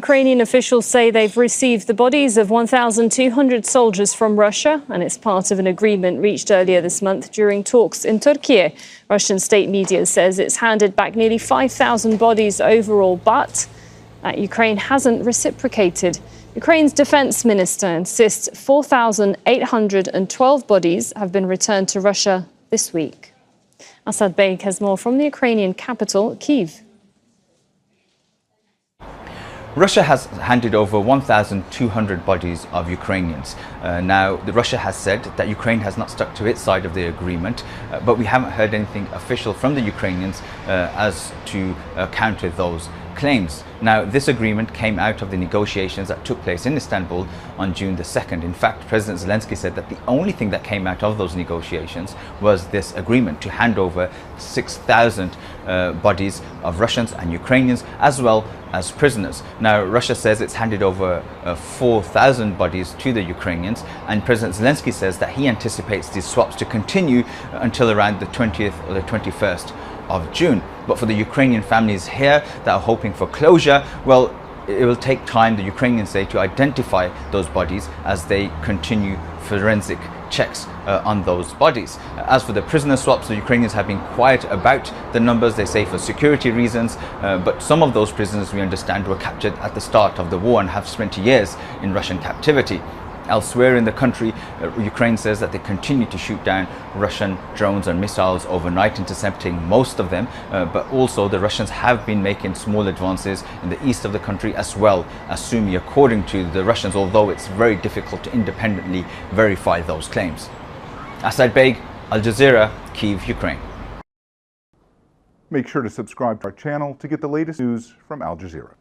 Ukrainian officials say they've received the bodies of 1,200 soldiers from Russia, and it's part of an agreement reached earlier this month during talks in Turkey. Russian state media says it's handed back nearly 5,000 bodies overall, but Ukraine hasn't reciprocated. Ukraine's defense minister insists 4,812 bodies have been returned to Russia this week. Asad Beg has more from the Ukrainian capital, Kyiv. Russia has handed over 1,200 bodies of Ukrainians. Now, Russia has said that Ukraine has not stuck to its side of the agreement, but we haven't heard anything official from the Ukrainians as to counter those claims. Now, this agreement came out of the negotiations that took place in Istanbul on June the 2nd. In fact, President Zelensky said that the only thing that came out of those negotiations was this agreement to hand over 6,000 bodies of Russians and Ukrainians, as well as prisoners. Now, Russia says it's handed over 4,000 bodies to the Ukrainians, and President Zelensky says that he anticipates these swaps to continue until around the 20th or the 21st of June. But for the Ukrainian families here that are hoping for closure, well, it will take time, the Ukrainians say, to identify those bodies as they continue forensic checks on those bodies. As for the prisoner swaps, the Ukrainians have been quiet about the numbers, they say for security reasons, but some of those prisoners, we understand, were captured at the start of the war and have spent years in Russian captivity. Elsewhere in the country, Ukraine says that they continue to shoot down Russian drones and missiles overnight, intercepting most of them, but also the Russians have been making small advances in the east of the country as well as Sumy, according to the Russians, although it's very difficult to independently verify those claims. Asad Beg, Al Jazeera, Kyiv, Ukraine. Make sure to subscribe to our channel to get the latest news from Al Jazeera.